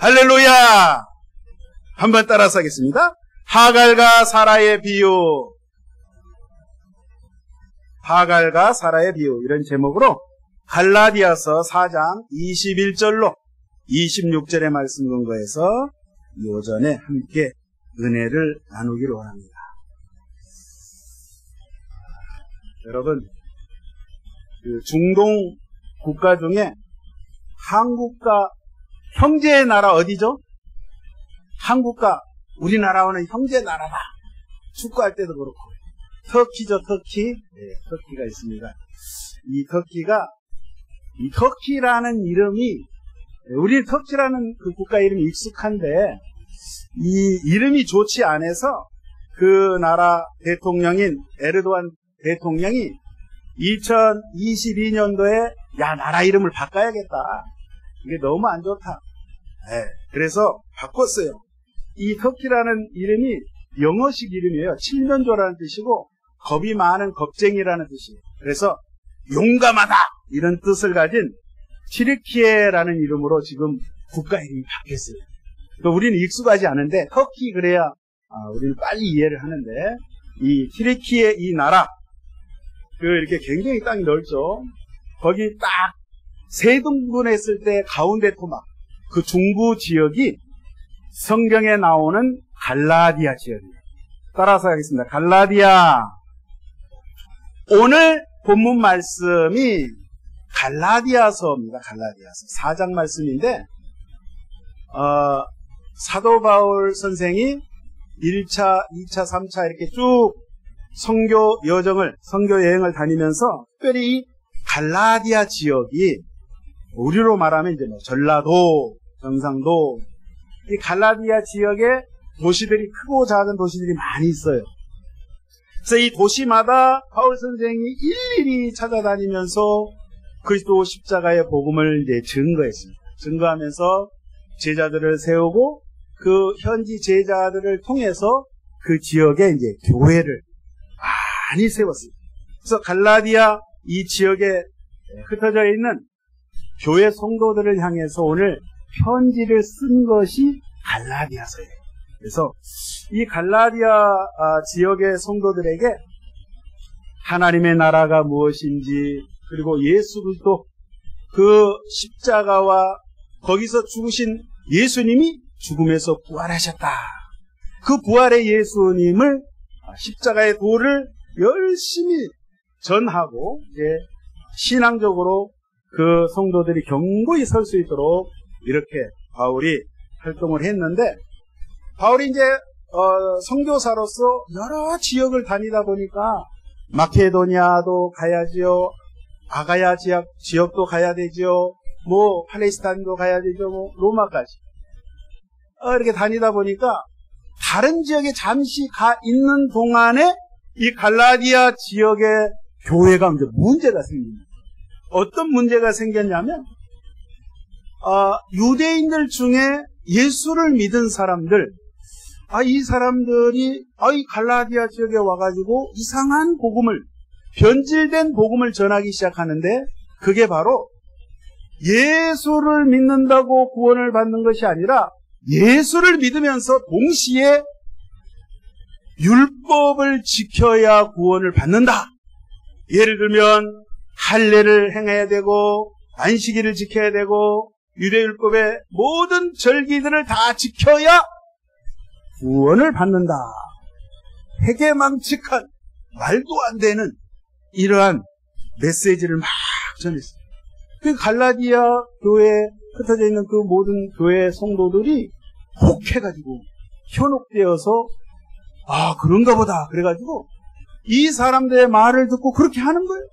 할렐루야! 한번 따라서 하겠습니다. 하갈과 사라의 비유. 하갈과 사라의 비유. 이런 제목으로 갈라디아서 4장 21절로 26절의 말씀 근거해서 이 오전에 함께 은혜를 나누기로 합니다. 여러분, 중동 국가 중에 한국과 형제의 나라 어디죠? 한국과 우리나라와는 형제 나라다. 축구할 때도 그렇고. 터키죠, 터키. 네, 터키가 있습니다. 이 터키라는 이름이, 우리 터키라는 그 국가 이름이 익숙한데, 이 이름이 좋지 않아서 그 나라 대통령인 에르도안 대통령이 2022년도에 야, 나라 이름을 바꿔야겠다. 이게 너무 안 좋다. 네, 그래서 바꿨어요. 이 터키라는 이름이 영어식 이름이에요. 칠면조라는 뜻이고 겁이 많은 겁쟁이라는 뜻이에요. 그래서 용감하다 이런 뜻을 가진 튀르키예라는 이름으로 지금 국가 이름이 바뀌었어요. 우리는 익숙하지 않은데 터키 그래야 우리는 빨리 이해를 하는데 이 튀르키예 이 나라 이렇게 굉장히 땅이 넓죠. 거기 딱 세 등분했을 때 가운데 토막 그 중부 지역이 성경에 나오는 갈라디아 지역이에요. 따라서 하겠습니다. 갈라디아. 오늘 본문 말씀이 갈라디아서입니다. 갈라디아서 4장 말씀인데 사도 바울 선생이 1차, 2차, 3차 이렇게 쭉 선교 여행을 다니면서 특별히 이 갈라디아 지역이 우리로 말하면 이제 전라도, 경상도, 이 갈라디아 지역에 도시들이 크고 작은 도시들이 많이 있어요. 그래서 이 도시마다 바울 선생이 일일이 찾아다니면서 그리스도 십자가의 복음을 이제 증거하면서 제자들을 세우고 그 현지 제자들을 통해서 그 지역에 이제 교회를 많이 세웠어요. 그래서 갈라디아 이 지역에 흩어져 있는 교회 성도들을 향해서 오늘 편지를 쓴 것이 갈라디아서예요. 그래서 이 갈라디아 지역의 성도들에게 하나님의 나라가 무엇인지 그리고 예수 그리스도 그 십자가와 거기서 죽으신 예수님이 죽음에서 부활하셨다. 그 부활의 예수님을 십자가의 도를 열심히 전하고 이제 신앙적으로 그 성도들이 견고히 설 수 있도록 이렇게 바울이 활동을 했는데 바울이 이제 선교사로서 여러 지역을 다니다 보니까 마케도니아도 가야지요, 아가야 지역도 가야 되죠, 뭐 팔레스타인도 가야 되죠, 뭐 로마까지 이렇게 다니다 보니까 다른 지역에 잠시 가 있는 동안에 이 갈라디아 지역의 교회가 이제 문제가 생깁니다. 어떤 문제가 생겼냐면 유대인들 중에 예수를 믿은 사람들, 이 사람들이 이 갈라디아 지역에 와가지고 이상한 복음을, 변질된 복음을 전하기 시작하는데 그게 바로 예수를 믿는다고 구원을 받는 것이 아니라 예수를 믿으면서 동시에 율법을 지켜야 구원을 받는다. 예를 들면 할례를 행해야 되고 안식일을 지켜야 되고 유대율법의 모든 절기들을 다 지켜야 구원을 받는다. 회개망측한 말도 안 되는 이러한 메시지를 막 전했어요. 그 갈라디아 교회에 흩어져 있는 그 모든 교회 성도들이 혹해가지고 현혹되어서 그런가 보다 그래가지고 이 사람들의 말을 듣고 그렇게 하는 거예요.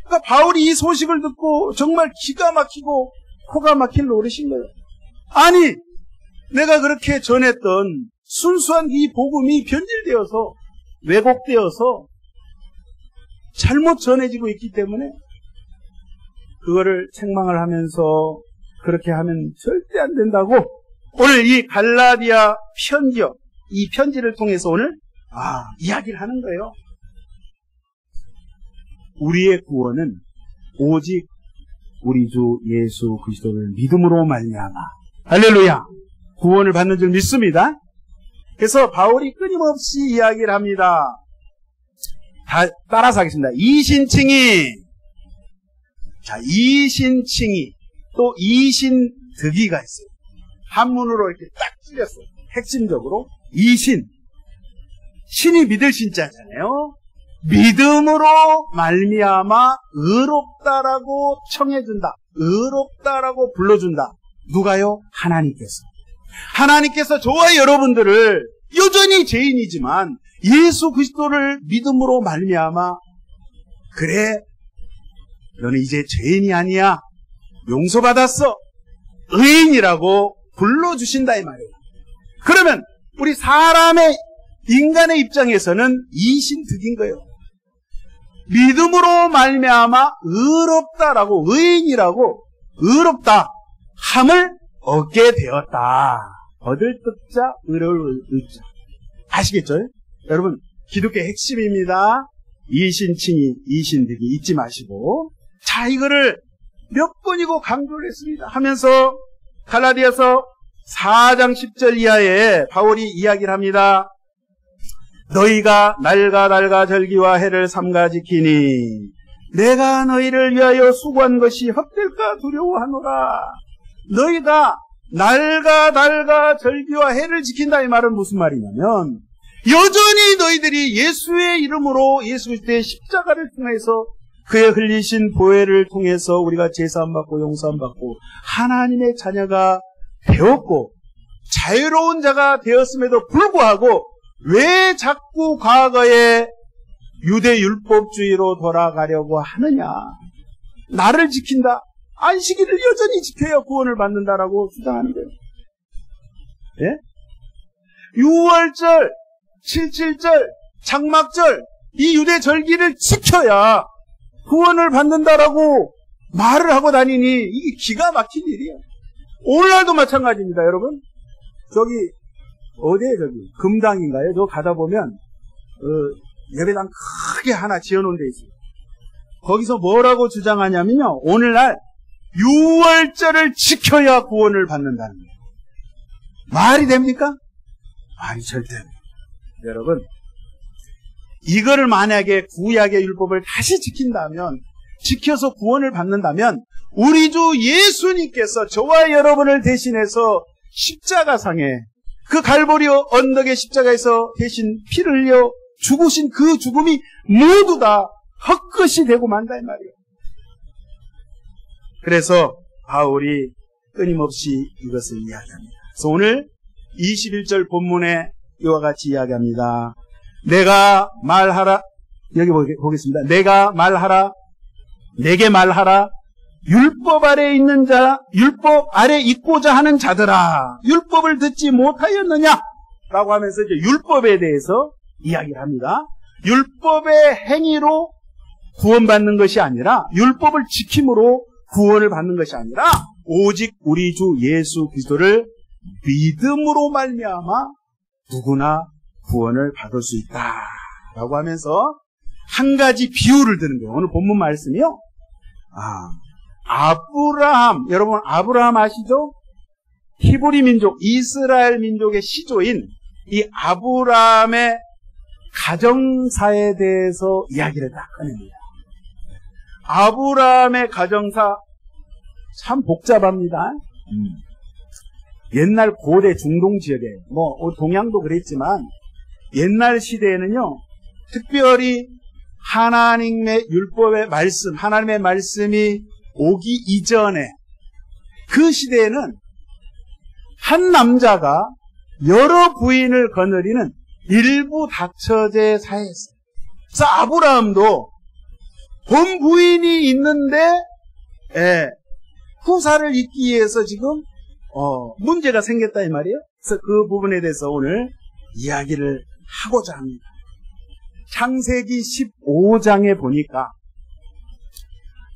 그러니까 바울이 이 소식을 듣고 정말 기가 막히고 코가 막힐 노릇인 거예요. 아니, 내가 그렇게 전했던 순수한 이 복음이 변질되어서 왜곡되어서 잘못 전해지고 있기 때문에 그거를 책망을 하면서 그렇게 하면 절대 안 된다고 오늘 이 갈라디아 편지요, 이 편지를 통해서 오늘 이야기를 하는 거예요. 우리의 구원은 오직 우리 주 예수 그리스도를 믿음으로 말미암아. 할렐루야. 구원을 받는 줄 믿습니다. 그래서 바울이 끊임없이 이야기를 합니다. 따라서 하겠습니다. 이신칭이, 이신칭이, 또 이신득이가 있어요. 한문으로 이렇게 딱 찔렸어요. 핵심적으로. 이신. 신이 믿을 신자잖아요. 믿음으로 말미암아 의롭다라고 청해준다. 의롭다라고 불러준다. 누가요? 하나님께서. 하나님께서 저와 여러분들을 여전히 죄인이지만 예수 그리스도를 믿음으로 말미암아 그래 너는 이제 죄인이 아니야. 용서받았어. 의인이라고 불러주신다 이 말이에요. 그러면 우리 사람의 인간의 입장에서는 이신득인 거예요. 믿음으로 말미암아 의롭다라고 의인이라고 의롭다 함을 얻게 되었다. 얻을 뜻자 의로울 의자. 아시겠죠? 여러분 기독교의 핵심입니다. 이신칭이 이신득이 잊지 마시고 자 이거를 몇 번이고 강조를 했습니다. 하면서 갈라디아서 4장 10절 이하에 바울이 이야기를 합니다. 너희가 날과 절기와 해를 삼가 지키니 내가 너희를 위하여 수고한 것이 헛될까 두려워하노라. 너희가 날과 절기와 해를 지킨다 이 말은 무슨 말이냐면 여전히 너희들이 예수의 이름으로 예수 그리스도의 십자가를 통해서 그의 흘리신 보혈을 통해서 우리가 제사함받고 용서함받고 하나님의 자녀가 되었고 자유로운 자가 되었음에도 불구하고 왜 자꾸 과거의 유대 율법주의로 돌아가려고 하느냐. 나를 지킨다. 안식일을 여전히 지켜야 구원을 받는다라고 주장하는 거예요. 예? 6월절, 7.7절, 장막절 이 유대 절기를 지켜야 구원을 받는다라고 말을 하고 다니니 이게 기가 막힌 일이에요. 오늘날도 마찬가지입니다, 여러분. 저기 어디에 저기 금당인가요? 저 가다 보면 예배당 크게 하나 지어놓은 데 있어요. 거기서 뭐라고 주장하냐면요. 오늘날 6월절을 지켜야 구원을 받는다는 거예요. 말이 됩니까? 말이 절대 안 돼요. 여러분 이거를 만약에 구약의 율법을 다시 지킨다면 지켜서 구원을 받는다면 우리 주 예수님께서 저와 여러분을 대신해서 십자가상에 그 갈보리 언덕의 십자가에서 대신 피를 흘려 죽으신 그 죽음이 모두 다 헛것이 되고 만다 이 말이에요. 그래서 바울이 끊임없이 이것을 이야기합니다. 그래서 오늘 21절 본문에 이와 같이 이야기합니다. 내가 말하라. 여기 보겠습니다. 내가 말하라. 내게 말하라. 율법 아래 있는 자, 율법 아래 있고자 하는 자들아, 율법을 듣지 못하였느냐? 라고 하면서 이제 율법에 대해서 이야기를 합니다. 율법의 행위로 구원받는 것이 아니라, 율법을 지킴으로 구원을 받는 것이 아니라, 오직 우리 주 예수 그리스도를 믿음으로 말미암아 누구나 구원을 받을 수 있다. 라고 하면서 한 가지 비유를 드는 거예요. 오늘 본문 말씀이요. 아브라함, 여러분 아브라함 아시죠? 히브리 민족, 이스라엘 민족의 시조인 이 아브라함의 가정사에 대해서 이야기를 딱 꺼냅니다. 아브라함의 가정사 참 복잡합니다. 옛날 고대 중동 지역에, 동양도 그랬지만 옛날 시대에는요, 특별히 하나님의 율법의 말씀, 하나님의 말씀이 오기 이전에 그 시대에는 한 남자가 여러 부인을 거느리는 일부 다처제 사회였어요. 그래서 아브라함도 본 부인이 있는데 후사를 잇기 위해서 지금 문제가 생겼다 이 말이에요. 그래서 그 부분에 대해서 오늘 이야기를 하고자 합니다. 창세기 15장에 보니까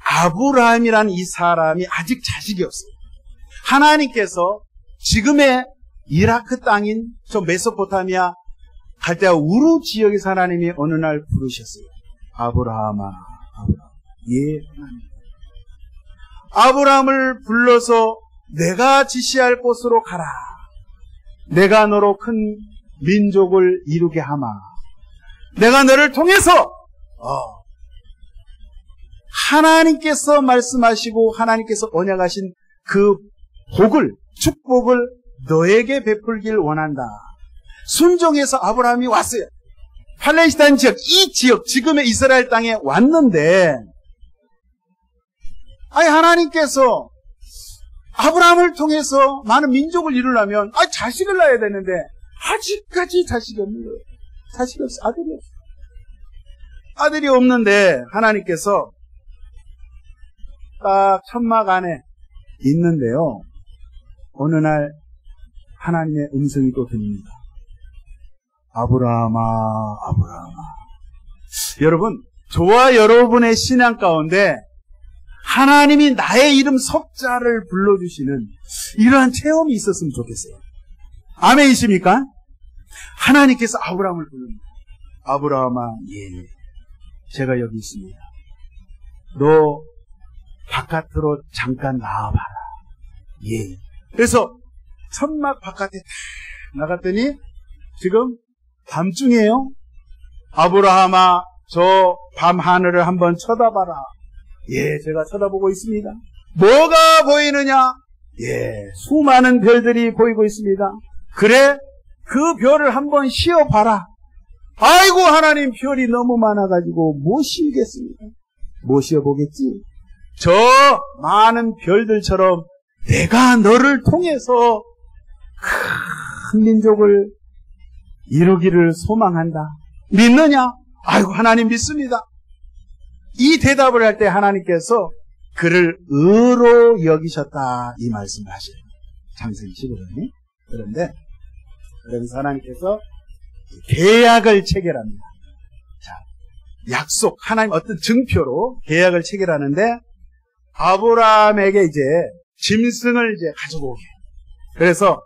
아브라함이란 이 사람이 아직 자식이 없어요. 하나님께서 지금의 이라크 땅인 저 메소포타미아 갈대아 우루 지역에서 하나님이 어느 날 부르셨어요. 아브라함아, 아브라함. 예, 하나님. 아브라함을 불러서 내가 지시할 곳으로 가라. 내가 너로 큰 민족을 이루게 하마. 내가 너를 통해서 하나님께서 말씀하시고 하나님께서 언약하신 그 복을, 축복을 너에게 베풀길 원한다. 순종해서 아브라함이 왔어요. 팔레스타인 지역, 이 지역, 지금의 이스라엘 땅에 왔는데, 하나님께서 아브라함을 통해서 많은 민족을 이루려면, 자식을 낳아야 되는데, 아직까지 자식이 없는 거예요. 자식이 없어, 아들이 없어. 아들이 없는데, 하나님께서 딱 천막 안에 있는데요. 어느 날, 하나님의 음성이 또 들립니다. 아브라함아, 아브라함아. 여러분, 저와 여러분의 신앙 가운데 하나님이 나의 이름 석자를 불러주시는 이러한 체험이 있었으면 좋겠어요. 아멘이십니까? 하나님께서 아브라함을 부릅니다. 아브라함아, 예, 제가 여기 있습니다. 너 바깥으로 잠깐 나와봐라. 예. 그래서 천막 바깥에 탁 나갔더니 지금 밤중이에요. 아브라함아, 저 밤 하늘을 한번 쳐다봐라. 예, 제가 쳐다보고 있습니다. 뭐가 보이느냐? 예, 수많은 별들이 보이고 있습니다. 그래, 그 별을 한번 씌어봐라. 아이고, 하나님, 별이 너무 많아가지고 못 씌우겠습니다. 못 씌어보겠지? 저 많은 별들처럼 내가 너를 통해서 큰 민족을 이루기를 소망한다. 믿느냐? 아이고, 하나님 믿습니다. 이 대답을 할 때 하나님께서 그를 의로 여기셨다, 이 말씀을 하셔요. 창세기 15장에. 그런데 여기서 하나님께서 계약을 체결합니다. 자, 약속, 하나님 어떤 증표로 계약을 체결하는데 아브라함에게 이제 짐승을 이제 가지고 오게. 그래서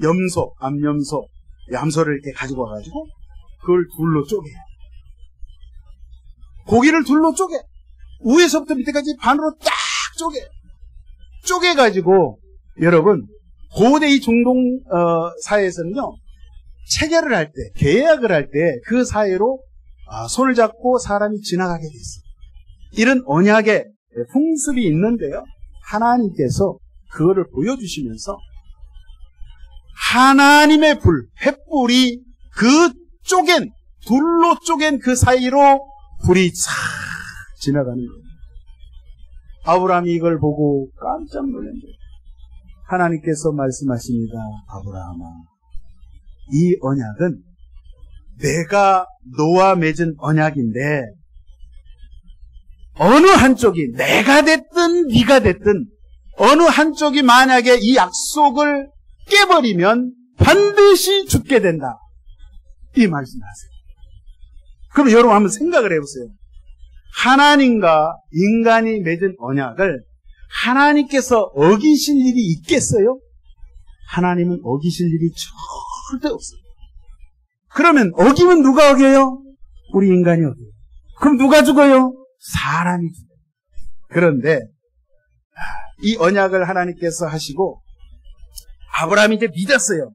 염소, 암염소, 얌소를 이렇게 가지고 와가지고 그걸 둘로 쪼개요. 고기를 둘로 쪼개. 위에서부터 밑에까지 반으로 딱 쪼개가지고, 여러분, 고대 이 중동 사회에서는요, 체결을 할 때, 계약을 할 때 그 사이로 손을 잡고 사람이 지나가게 돼 있어요. 이런 언약의 풍습이 있는데요, 하나님께서 그거를 보여주시면서 하나님의 불, 횃불이 그 둘로 쪼갠 그 사이로 불이 싹 지나가는 거예요. 아브라함이 이걸 보고 깜짝 놀란 거예요. 하나님께서 말씀하십니다. 아브라함아, 이 언약은 내가 너와 맺은 언약인데 어느 한쪽이 내가 됐든 네가 됐든 어느 한쪽이 만약에 이 약속을 깨버리면 반드시 죽게 된다. 이 말씀을 하세요. 그럼 여러분 한번 생각을 해보세요. 하나님과 인간이 맺은 언약을 하나님께서 어기실 일이 있겠어요? 하나님은 어기실 일이 절대 없어요. 그러면 어기면 누가 어겨요? 우리 인간이 어겨요. 그럼 누가 죽어요? 사람이 죽어요. 그런데 이 언약을 하나님께서 하시고 아브라함이 이제 믿었어요.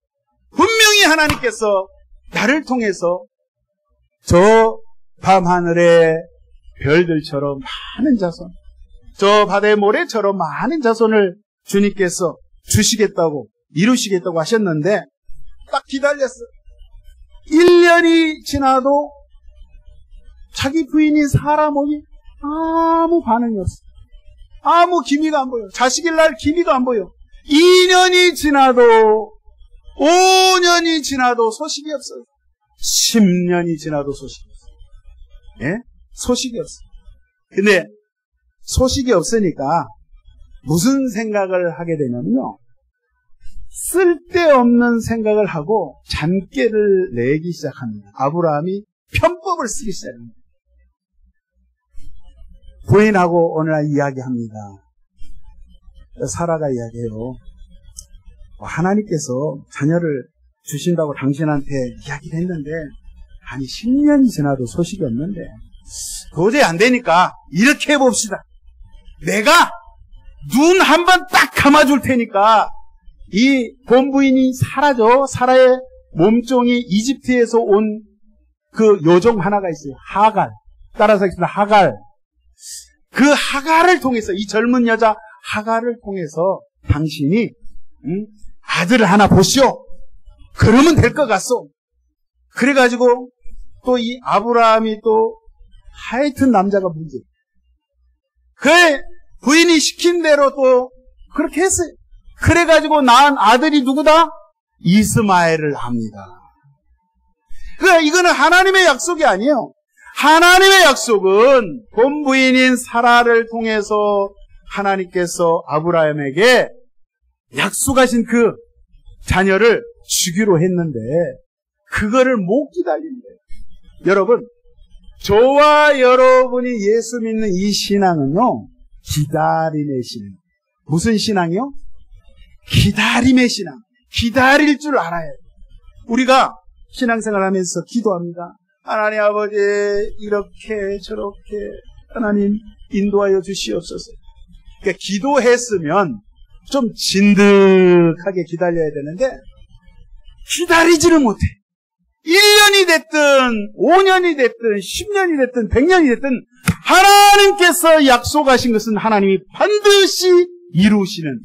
분명히 하나님께서 나를 통해서 저 밤하늘의 별들처럼 많은 자손, 저 바다의 모래처럼 많은 자손을 주님께서 주시겠다고, 이루시겠다고 하셨는데 딱 기다렸어요. 1년이 지나도 자기 부인이 사라 보니 아무 반응이 없어요. 아무 기미가 안 보여요. 자식일 날 기미가 안 보여요. 2년이 지나도, 5년이 지나도 소식이 없어요. 10년이 지나도 소식이 없어요. 예? 소식이 없어요. 근데 소식이 없으니까 무슨 생각을 하게 되냐면요, 쓸데없는 생각을 하고 잔꾀를 내기 시작합니다. 아브라함이 편법을 쓰기 시작합니다. 부인하고 오늘날 이야기합니다. 사라가 이야기해요. 하나님께서 자녀를 주신다고 당신한테 이야기를 했는데 아니 10년이 지나도 소식이 없는데 도저히 안 되니까 이렇게 해봅시다. 내가 눈 한 번 딱 감아줄 테니까 이 본부인이 사라져. 사라의 몸종이 이집트에서 온 그 여종 하나가 있어요. 하갈. 따라서 하겠습니다. 하갈. 그 하갈을 통해서, 이 젊은 여자 하갈을 통해서 당신이 아들을 하나 보시오. 그러면 될 것 같소. 그래가지고 또 이 아브라함이 또 하여튼 남자가 문제. 그 부인이 시킨 대로 또 그렇게 했어요. 그래가지고 낳은 아들이 누구다? 이스마엘을 합니다. 그러니까 이거는 하나님의 약속이 아니에요. 하나님의 약속은 본부인인 사라를 통해서 하나님께서 아브라함에게 약속하신 그 자녀를 주기로 했는데 그거를 못 기다린대. 여러분, 저와 여러분이 예수 믿는 이 신앙은요, 기다림의 신앙. 무슨 신앙이요? 기다림의 신앙. 기다릴 줄 알아야 돼요. 우리가 신앙생활 하면서 기도합니다. 하나님 아버지, 이렇게 저렇게 하나님 인도하여 주시옵소서. 그러니까 기도했으면 좀 진득하게 기다려야 되는데 기다리지를 못해. 1년이 됐든 5년이 됐든 10년이 됐든 100년이 됐든 하나님께서 약속하신 것은 하나님이 반드시 이루시는,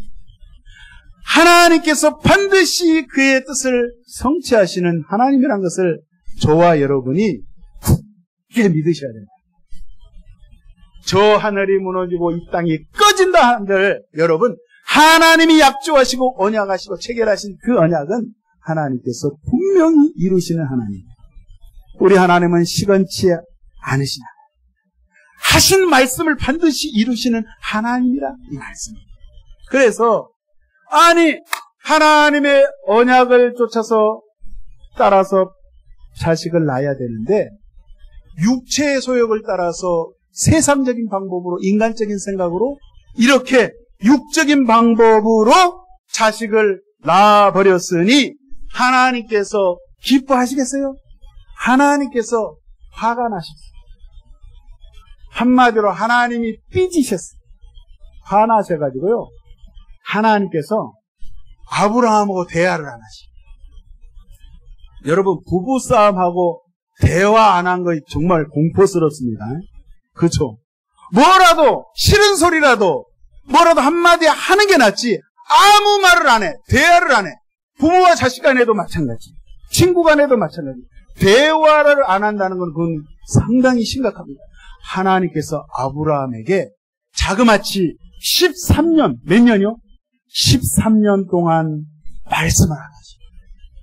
하나님께서 반드시 그의 뜻을 성취하시는 하나님이란 것을 저와 여러분이 굳게 믿으셔야 됩니다. 저 하늘이 무너지고 이 땅이 꺼진다 한들 여러분, 하나님이 약조하시고 언약하시고 체결하신 그 언약은 하나님께서 분명히 이루시는 하나님. 우리 하나님은 시건치 않으시나. 하신 말씀을 반드시 이루시는 하나님이라 이 말씀입니다. 그래서 아니 하나님의 언약을 쫓아서 따라서 자식을 낳아야 되는데 육체의 소욕을 따라서 세상적인 방법으로 인간적인 생각으로 이렇게 육적인 방법으로 자식을 낳아버렸으니 하나님께서 기뻐하시겠어요? 하나님께서 화가 나셨어요. 한마디로 하나님이 삐지셨어요. 화나셔가지고요. 하나님께서 아브라함하고 대화를 안 하시고. 여러분, 부부싸움하고 대화 안 한 거 정말 공포스럽습니다. 그렇죠? 뭐라도 싫은 소리라도 뭐라도 한마디 하는 게 낫지 아무 말을 안 해. 대화를 안 해. 부모와 자식 간에도 마찬가지. 친구 간에도 마찬가지. 대화를 안 한다는 건 그건 상당히 심각합니다. 하나님께서 아브라함에게 자그마치 13년, 몇 년이요? 13년 동안 말씀을 안 하시고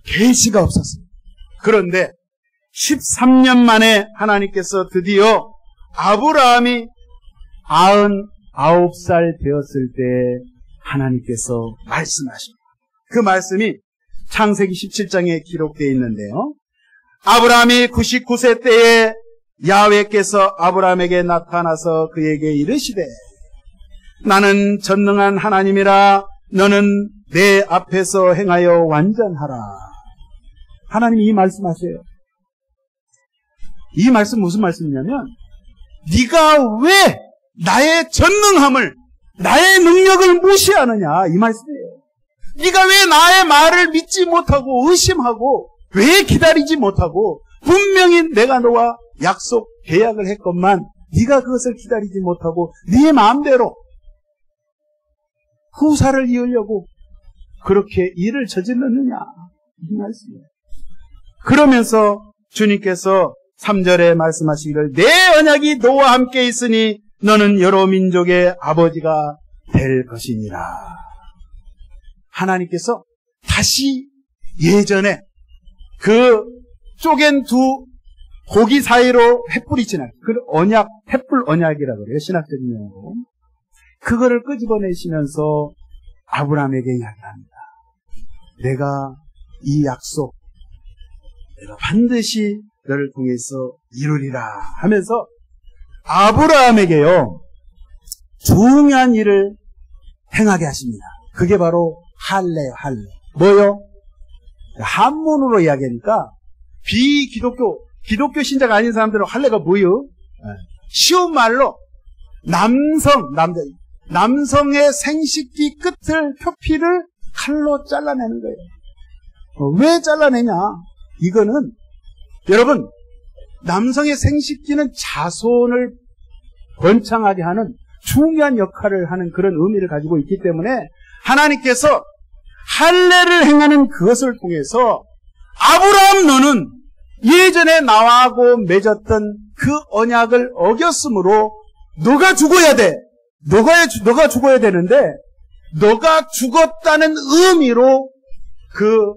계시가 없었어요. 그런데 13년 만에 하나님께서 드디어 아브라함이 99살 되었을 때 하나님께서 말씀하십니다. 그 말씀이 창세기 17장에 기록되어 있는데요. 아브라함이 99세 때에 야훼께서 아브라함에게 나타나서 그에게 이르시되 나는 전능한 하나님이라 너는 내 앞에서 행하여 완전하라. 하나님이 이 말씀하세요. 이 말씀 무슨 말씀이냐면 네가 왜 나의 전능함을 나의 능력을 무시하느냐 이 말씀이에요. 네가 왜 나의 말을 믿지 못하고 의심하고 왜 기다리지 못하고 분명히 내가 너와 약속 계약을 했건만 네가 그것을 기다리지 못하고 네 마음대로 후사를 이으려고 그렇게 일을 저질렀느냐 이 말씀이에요. 그러면서 주님께서 3절에 말씀하시기를 내 언약이 너와 함께 있으니 너는 여러 민족의 아버지가 될 것이니라. 하나님께서 다시 예전에 그 쪼갠 두 고기 사이로 횃불이 지나요. 그 언약, 횃불 언약이라고 그래요. 신학적인 용어로. 그거를 끄집어내시면서 아브라함에게 이야기합니다. 내가 이 약속, 내가 반드시 너를 통해서 이루리라 하면서 아브라함에게요, 중요한 일을 행하게 하십니다. 그게 바로 할례요, 할례. 뭐요? 한문으로 이야기하니까 기독교 신자가 아닌 사람들은 할례가 뭐요? 쉬운 말로 남성의 생식기 끝을 표피를 칼로 잘라내는 거예요. 왜 잘라내냐? 이거는 여러분, 남성의 생식기는 자손을 번창하게 하는 중요한 역할을 하는 그런 의미를 가지고 있기 때문에 하나님께서 할례를 행하는 그것을 통해서 아브라함 너는 예전에 나하고 맺었던 그 언약을 어겼으므로 너가 죽어야 돼. 너가 죽어야 되는데 너가 죽었다는 의미로 그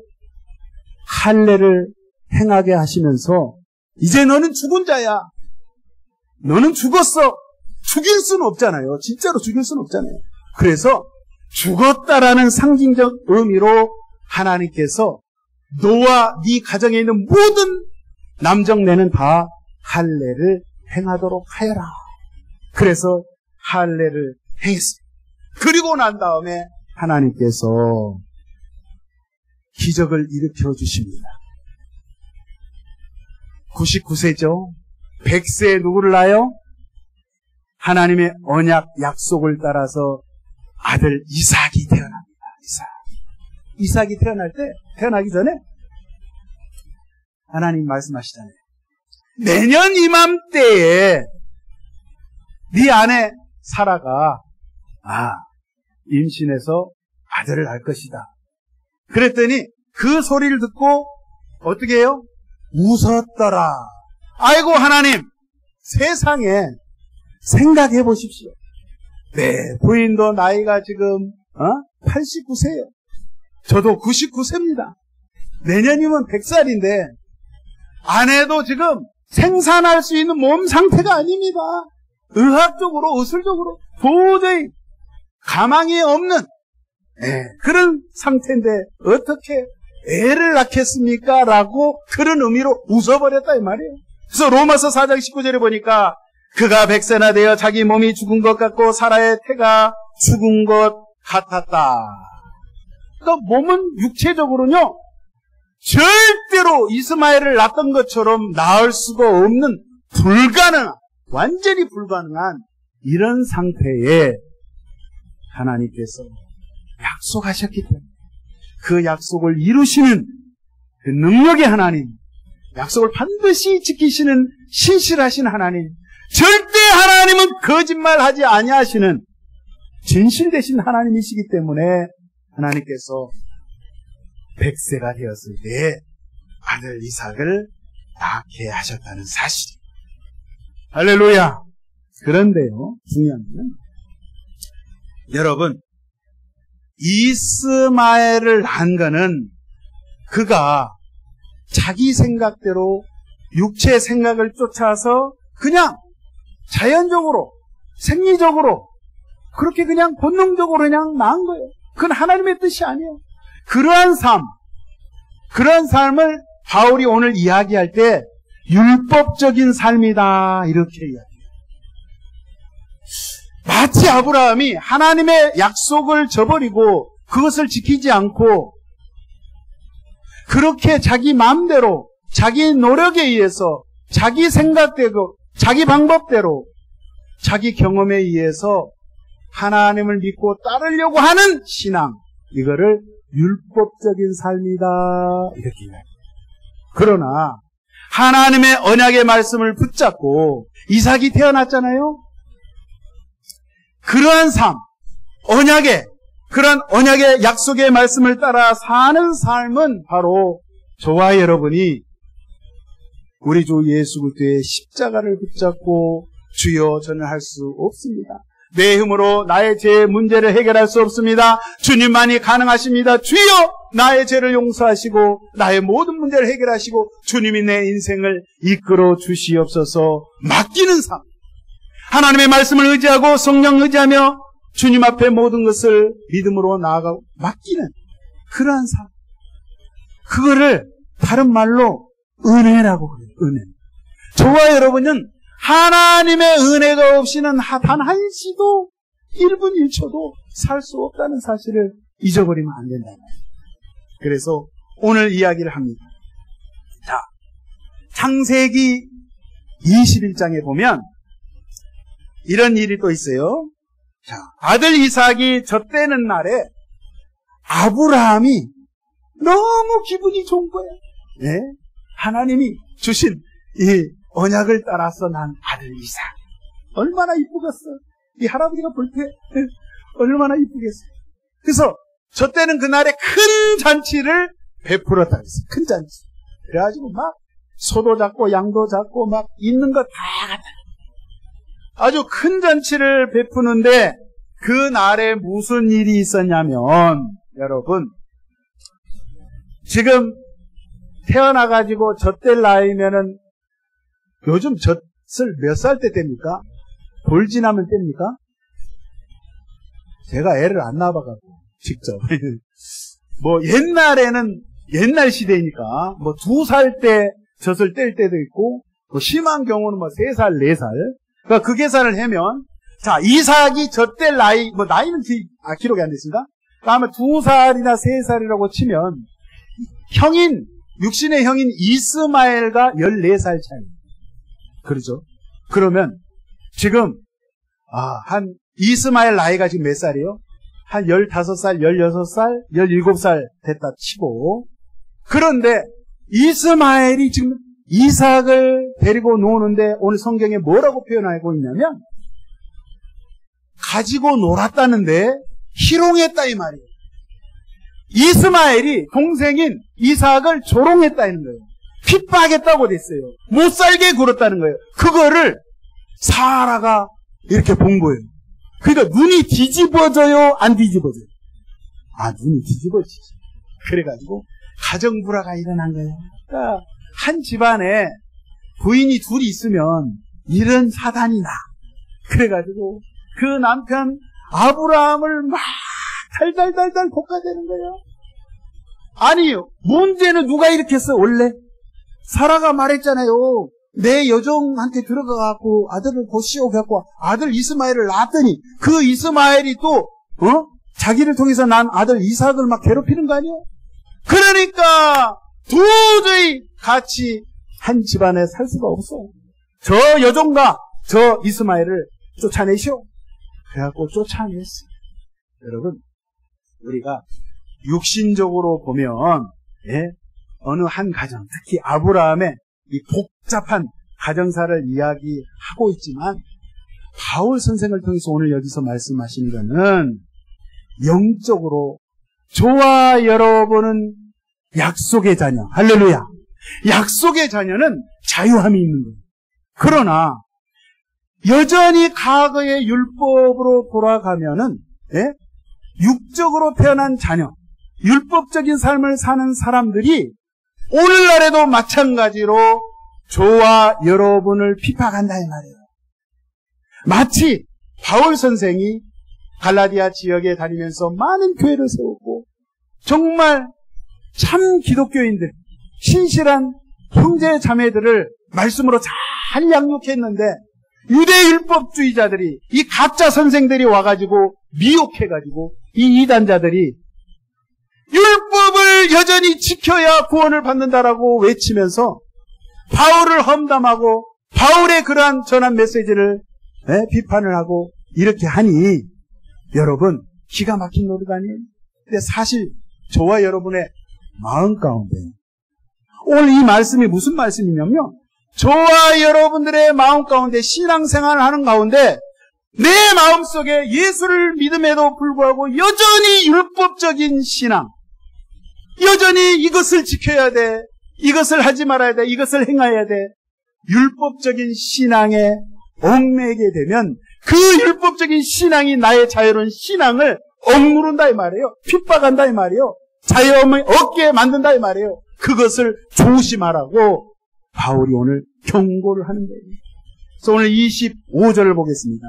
할례를 행하게 하시면서 이제 너는 죽은 자야. 너는 죽었어. 죽일 수는 없잖아요. 진짜로 죽일 수는 없잖아요. 그래서 죽었다라는 상징적 의미로 하나님께서 너와 네 가정에 있는 모든 남정네는 다 할례를 행하도록 하여라. 그래서 할례를 행했습니다. 그리고 난 다음에 하나님께서 기적을 일으켜 주십니다. 99세죠. 100세에 누구를 낳아요? 하나님의 언약 약속을 따라서 아들 이삭이 태어납니다. 이삭이 태어나기 전에 하나님 말씀하시잖아요. 내년 이맘때에 네 아내 사라가 임신해서 아들을 낳을 것이다. 그랬더니 그 소리를 듣고 어떻게 해요? 웃었더라. 아이고 하나님, 세상에 생각해 보십시오. 네, 부인도 나이가 지금 89세예요. 저도 99세입니다. 내년이면 100살인데 아내도 지금 생산할 수 있는 몸 상태가 아닙니다. 의학적으로, 의술적으로 도저히 가망이 없는 그런 상태인데 어떻게 애를 낳겠습니까? 라고 그런 의미로 웃어버렸다 이 말이에요. 그래서 로마서 4장 19절에 보니까 그가 100세나 되어 자기 몸이 죽은 것 같고 사라의 태가 죽은 것 같았다. 그러니까 몸은 육체적으로는요 절대로 이스마엘을 낳았던 것처럼 낳을 수가 없는 완전히 불가능한 이런 상태에 하나님께서 약속하셨기 때문에 그 약속을 이루시는 그 능력의 하나님, 약속을 반드시 지키시는 신실하신 하나님, 절대 하나님은 거짓말하지 아니하시는 진실되신 하나님이시기 때문에 하나님께서 100세가 되었을 때 아들 이삭을 낳게 하셨다는 사실이. 할렐루야. 그런데요, 중요한 것은 여러분, 이스마엘을 낳은 거는 그가 자기 생각대로 육체의 생각을 쫓아서 그냥 자연적으로, 생리적으로 그렇게 그냥 본능적으로 그냥 낳은 거예요. 그건 하나님의 뜻이 아니에요. 그러한 삶을 바울이 오늘 이야기할 때 율법적인 삶이다 이렇게 이야기해요. 마치 아브라함이 하나님의 약속을 저버리고 그것을 지키지 않고 그렇게 자기 마음대로 자기 노력에 의해서 자기 생각대로 자기 방법대로 자기 경험에 의해서 하나님을 믿고 따르려고 하는 신앙, 이거를 율법적인 삶이다 이렇게 이야기해요. 그러나 하나님의 언약의 말씀을 붙잡고 이삭이 태어났잖아요. 그러한 삶, 그런 언약의 약속의 말씀을 따라 사는 삶은 바로 저와 여러분이 우리 주 예수 그리스도의 십자가를 붙잡고 주여 저는 할 수 없습니다. 내 힘으로 나의 죄의 문제를 해결할 수 없습니다. 주님만이 가능하십니다. 주여 나의 죄를 용서하시고 나의 모든 문제를 해결하시고 주님이 내 인생을 이끌어 주시옵소서. 맡기는 삶, 하나님의 말씀을 의지하고 성령 의지하며 주님 앞에 모든 것을 믿음으로 나아가고 맡기는 그러한 삶, 그거를 다른 말로 은혜라고 그래요. 은혜. 저와 여러분은 하나님의 은혜가 없이는 단 한시도 1분 1초도 살 수 없다는 사실을 잊어버리면 안 된다는 거예요. 그래서 오늘 이야기를 합니다. 자, 창세기 21장에 보면 이런 일이 또 있어요. 자, 아들 이삭이 젖대는 날에 아브라함이 너무 기분이 좋은 거예요. 예? 하나님이 주신 이 언약을 따라서 난 아들 이삭. 얼마나 이쁘겠어. 이 할아버지가 볼 때 얼마나 이쁘겠어. 그래서 저 때는 그날에 큰 잔치를 베풀었다 그랬어요. 큰 잔치. 그래가지고 막 소도 잡고 양도 잡고 막 있는 거 다 갖다. 아주 큰 잔치를 베푸는데 그날에 무슨 일이 있었냐면, 여러분, 지금 태어나가지고 젖될 나이면은 요즘 젖을 몇 살 때 뗍니까? 돌 지나면 뗍니까? 제가 애를 안 낳아봐가지고 직접 뭐 옛날에는 옛날 시대니까 뭐 2살 때 젖을 뗄 때도 있고 뭐 심한 경우는 뭐 3살, 4살. 그러니까 그 계산을 하면 자 이삭이 젖될 나이 뭐 나이는 기록이 안 됐습니다. 그러면 2살이나 3살이라고 치면 형인 육신의 형인 이스마엘과 14살 차이. 그렇죠? 그러면 지금 한 이스마엘 나이가 지금 몇 살이요? 한 15살, 16살, 17살 됐다 치고. 그런데 이스마엘이 지금 이삭을 데리고 노는데 오늘 성경에 뭐라고 표현하고 있냐면 가지고 놀았다는데 희롱했다 이 말이에요. 이스마엘이 동생인 이삭을 조롱했다는 거예요. 핍박했다고 됐어요. 못 살게 굴었다는 거예요. 그거를 사라가 이렇게 본 거예요. 그러니까 눈이 뒤집어져요? 안 뒤집어져요? 눈이 뒤집어지죠. 그래가지고 가정불화가 일어난 거예요. 그러니까 한 집안에 부인이 둘이 있으면 이런 사단이 나. 그래가지고 그 남편 아브라함을 막 달달달달 볶아대는 거예요. 아니요. 문제는 누가 이렇게 했어 원래? 사라가 말했잖아요. 내 여종한테 들어가갖고 아들을 보시오갖고 아들 이스마엘을 낳았더니 그 이스마엘이 또 자기를 통해서 난 아들 이삭을 막 괴롭히는 거 아니에요? 그러니까 도저히 같이 한 집안에 살 수가 없어. 저 여종과 저 이스마엘을 쫓아내시오. 그래갖고 쫓아냈어. 여러분 우리가 육신적으로 보면 어느 한 가정, 특히 아브라함의 이 복잡한 가정사를 이야기하고 있지만 바울 선생을 통해서 오늘 여기서 말씀하시는 것은 영적으로 저와 여러분은 약속의 자녀, 할렐루야. 약속의 자녀는 자유함이 있는 거예요. 그러나 여전히 과거의 율법으로 돌아가면은 육적으로 태어난 자녀, 율법적인 삶을 사는 사람들이 오늘날에도 마찬가지로 저와 여러분을 핍박한다 이 말이에요. 마치 바울 선생이 갈라디아 지역에 다니면서 많은 교회를 세우고 정말 참 기독교인들, 신실한 형제 자매들을 말씀으로 잘 양육했는데 유대 율법주의자들이 이 가짜 선생들이 와가지고 미혹해가지고 이 이단자들이 율법을 여전히 지켜야 구원을 받는다라고 외치면서 바울을 험담하고 바울의 그러한 전한 메시지를 비판을 하고 이렇게 하니 여러분 기가 막힌 노릇 아니에요? 근데 사실 저와 여러분의 마음 가운데 오늘 이 말씀이 무슨 말씀이냐면 저와 여러분들의 마음 가운데 신앙생활을 하는 가운데 내 마음속에 예수를 믿음에도 불구하고 여전히 율법적인 신앙, 여전히 이것을 지켜야 돼, 이것을 하지 말아야 돼, 이것을 행해야 돼, 율법적인 신앙에 얽매게 되면 그 율법적인 신앙이 나의 자유로운 신앙을 억누른다 이 말이에요. 핍박한다 이 말이에요. 자유함을 얻게 만든다 이 말이에요. 그것을 조심하라고 바울이 오늘 경고를 하는 거예요. 그래서 오늘 25절을 보겠습니다.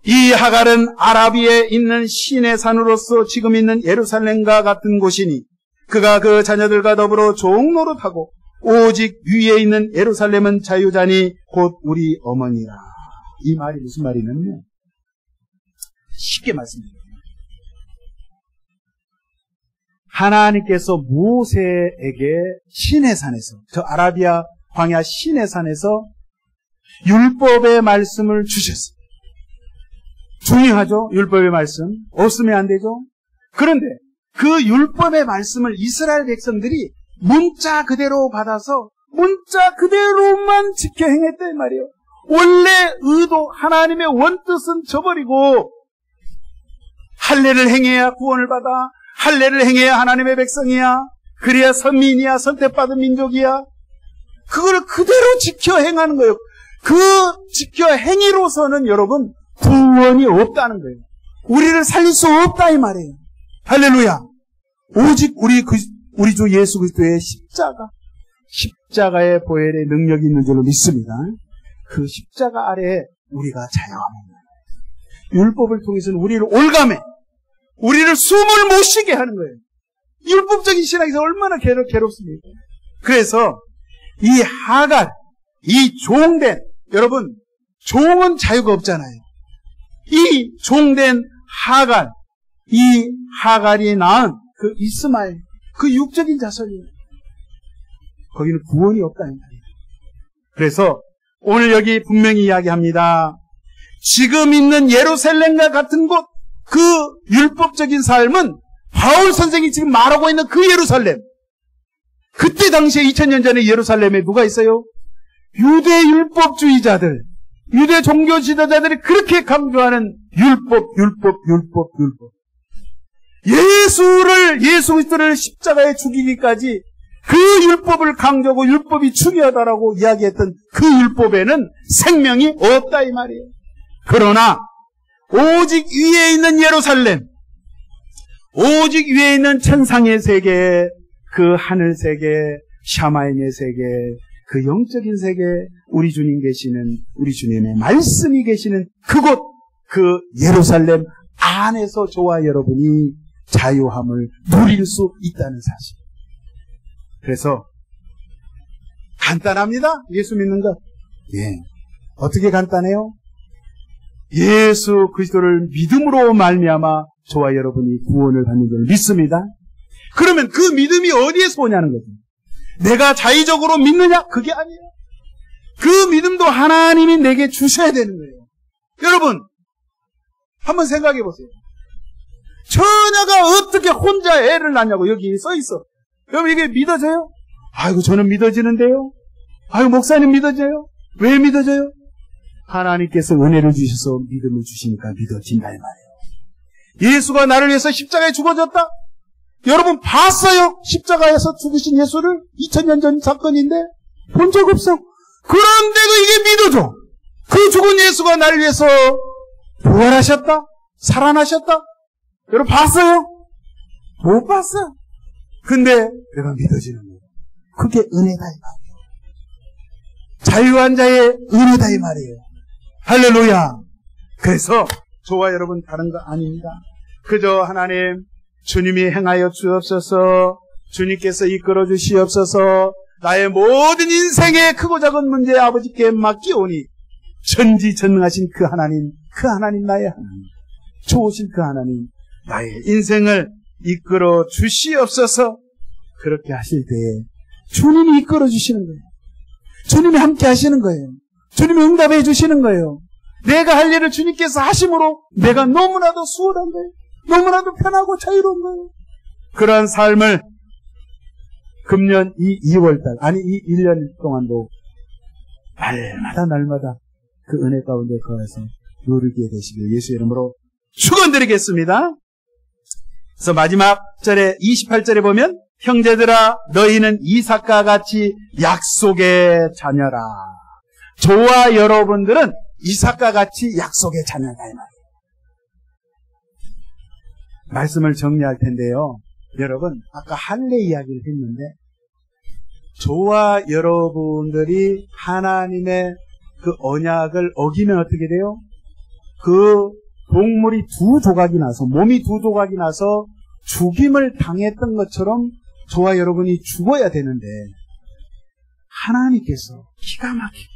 이 하갈은 아라비에 있는 신의 산으로서 지금 있는 예루살렘과 같은 곳이니 그가 그 자녀들과 더불어 종노릇하고 오직 위에 있는 예루살렘은 자유자니 곧 우리 어머니라. 이 말이 무슨 말이냐면 쉽게 말씀드립니다. 하나님께서 모세에게 시내산에서, 저 아라비아 광야 시내산에서 율법의 말씀을 주셨어요. 중요하죠? 율법의 말씀. 없으면 안 되죠? 그런데 그 율법의 말씀을 이스라엘 백성들이 문자 그대로 받아서 문자 그대로만 지켜 행했단 말이에요. 원래 의도, 하나님의 원뜻은 저버리고 할례를 행해야 구원을 받아, 할례를 행해야 하나님의 백성이야, 그래야 선민이야, 선택받은 민족이야. 그걸 그대로 지켜 행하는 거예요. 그 지켜 행위로서는 여러분 구원이 없다는 거예요. 우리를 살릴 수 없다 이 말이에요. 할렐루야. 오직 우리 주 예수 그리스도의 십자가의 보혈의 능력이 있는 줄로 믿습니다. 그 십자가 아래에 우리가 자유합니다. 율법을 통해서는 우리를 올감해, 우리를 숨을 못 쉬게 하는 거예요. 율법적인 신앙에서 얼마나 괴롭습니까? 그래서 이 하갈, 이 종된, 여러분 종은 자유가 없잖아요. 이 종된 하갈, 이 하갈이 낳은 그 이스마엘, 그 육적인 자손이에요. 거기는 구원이 없다는 거예요. 그래서 오늘 여기 분명히 이야기합니다. 지금 있는 예루살렘과 같은 곳, 그 율법적인 삶은 바울 선생이 지금 말하고 있는 그 예루살렘. 그때 당시에 2000년 전에 예루살렘에 누가 있어요? 유대 율법주의자들, 유대 종교 지도자들이 그렇게 강조하는 율법. 예수 그리스도를 십자가에 죽이기까지 그 율법을 강조하고 율법이 중요하다라고 이야기했던 그 율법에는 생명이 없다 이 말이에요. 그러나 오직 위에 있는 예루살렘, 오직 위에 있는 천상의 세계, 그 하늘 세계, 샤마인의 세계, 그 영적인 세계, 우리 주님 계시는, 우리 주님의 말씀이 계시는 그곳, 그 예루살렘 안에서 저와 여러분이 자유함을 누릴 수 있다는 사실. 그래서 간단합니다. 예수 믿는 것. 예. 어떻게 간단해요? 예수 그리스도를 믿음으로 말미암아 저와 여러분이 구원을 받는 걸 믿습니다. 그러면 그 믿음이 어디에서 오냐는 거죠. 내가 자의적으로 믿느냐? 그게 아니에요. 그 믿음도 하나님이 내게 주셔야 되는 거예요. 여러분 한번 생각해 보세요. 처녀가 어떻게 혼자 애를 낳냐고 여기 써 있어. 여러분 이게 믿어져요? 아이고 저는 믿어지는데요. 아이고 목사님 믿어져요? 왜 믿어져요? 하나님께서 은혜를 주셔서 믿음을 주시니까 믿어진다 이 말이에요. 예수가 나를 위해서 십자가에 죽어졌다? 여러분 봤어요? 십자가에서 죽으신 예수를 2000년 전 사건인데 본 적 없어. 그런데도 이게 믿어져. 그 죽은 예수가 나를 위해서 부활하셨다? 살아나셨다? 여러분 봤어요? 못 봤어. 근데 내가 믿어지는 거예요. 그게 은혜다 이 말이에요. 자유한 자의 은혜다 이 말이에요. 할렐루야. 그래서 저와 여러분 다른 거 아닙니다. 그저 하나님 주님이 행하여 주옵소서, 주님께서 이끌어 주시옵소서, 나의 모든 인생의 크고 작은 문제 아버지께 맡기오니 전지전능하신 그 하나님 나의 하나님, 좋으신 그 하나님 나의 인생을 이끌어 주시옵소서. 그렇게 하실 때에 주님이 이끌어 주시는 거예요. 주님이 함께 하시는 거예요. 주님이 응답해 주시는 거예요. 내가 할 일을 주님께서 하심으로 내가 너무나도 수월한 거예요. 너무나도 편하고 자유로운 거예요. 그러한 삶을 금년 이 2월달, 아니 이 1년 동안도 날마다 그 은혜 가운데 거해서 누리게 되시길 예수 이름으로 축원드리겠습니다. 그래서 마지막 절에 28절에 보면 형제들아 너희는 이삭과 같이 약속의 자녀라. 저와 여러분들은 이삭과 같이 약속의 자녀다 이 말이에요. 말씀을 정리할 텐데요. 여러분 아까 할례 이야기를 했는데 저와 여러분들이 하나님의 그 언약을 어기면 어떻게 돼요? 그 동물이 두 조각이 나서 몸이 두 조각이 나서 죽임을 당했던 것처럼 저와 여러분이 죽어야 되는데 하나님께서 기가 막히게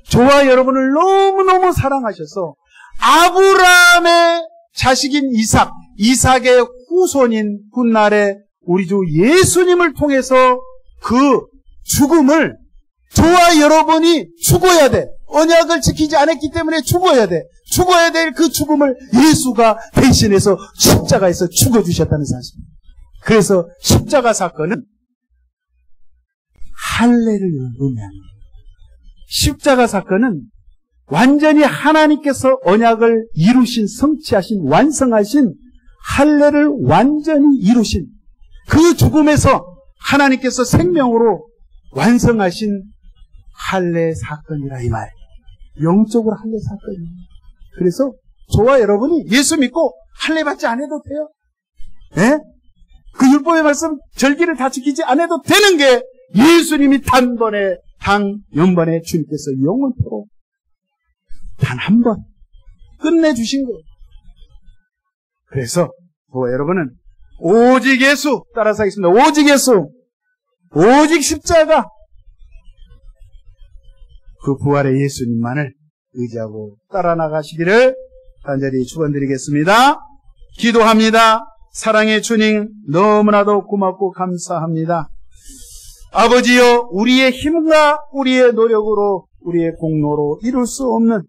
저와 여러분을 너무너무 사랑하셔서 아브라함의 자식인 이삭의 후손인 훗날에 우리 주 예수님을 통해서 그 죽음을 저와 여러분이 죽어야 돼. 언약을 지키지 않았기 때문에 죽어야 돼. 죽어야 될 그 죽음을 예수가 대신해서 십자가에서 죽어주셨다는 사실입니다. 그래서 십자가 사건은 할례를 의미합니다. 십자가 사건은 완전히 하나님께서 언약을 이루신, 성취하신, 완성하신 할례를 완전히 이루신 그 죽음에서 하나님께서 생명으로 완성하신 할례 사건이라 이 말. 영적으로 할례 사건이에요. 그래서 저와 여러분이 예수 믿고 할례 받지 않아도 돼요. 예? 그 율법의 말씀 절기를 다 지키지 않아도 되는 게 예수님이 연번에 주님께서 영원토록 단 한 번 끝내주신 거예요. 그래서 저와 여러분은 오직 예수 따라서 하겠습니다. 오직 예수, 오직 십자가, 그 부활의 예수님만을 의지하고 따라 나가시기를 간절히 축원드리겠습니다. 기도합니다. 사랑의 주님, 너무나도 고맙고 감사합니다. 아버지여, 우리의 힘과 우리의 노력으로, 우리의 공로로 이룰 수 없는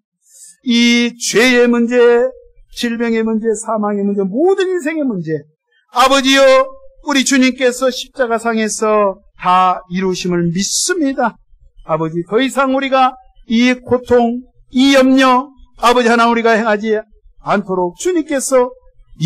이 죄의 문제, 질병의 문제, 사망의 문제, 모든 인생의 문제, 아버지여, 우리 주님께서 십자가상에서 다 이루심을 믿습니다. 아버지, 더 이상 우리가 이 고통, 이 염려, 아버지 하나 우리가 행하지 않도록 주님께서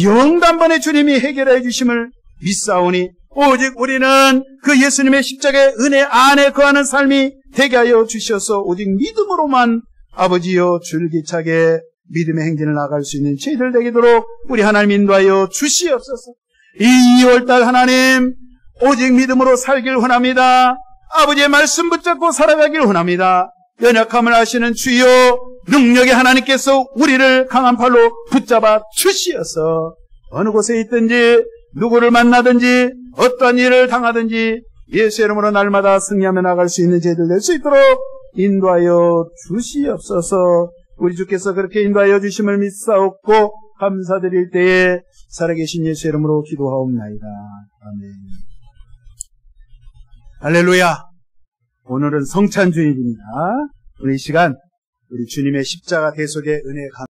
영단번에 주님이 해결해 주심을 믿사오니, 오직 우리는 그 예수님의 십자가의 은혜 안에 거하는 삶이 되게 하여 주셔서 오직 믿음으로만 아버지여 줄기차게 믿음의 행진을 나갈 수 있는 저희들 되도록 우리 하나님 인도하여 주시옵소서. 이 2월달 하나님 오직 믿음으로 살길 원합니다. 아버지의 말씀 붙잡고 살아가길 원합니다. 연약함을 아시는 주여, 능력의 하나님께서 우리를 강한 팔로 붙잡아 주시어서 어느 곳에 있든지 누구를 만나든지 어떠한 일을 당하든지 예수의 이름으로 날마다 승리하며 나갈 수 있는 저희들 될 수 있도록 인도하여 주시옵소서. 우리 주께서 그렇게 인도하여 주심을 믿사옵고 감사드릴 때에 살아계신 예수의 이름으로 기도하옵나이다. 아멘. 할렐루야. 오늘은 성찬주일입니다. 오늘 이 시간 우리 주님의 십자가 대속의 은혜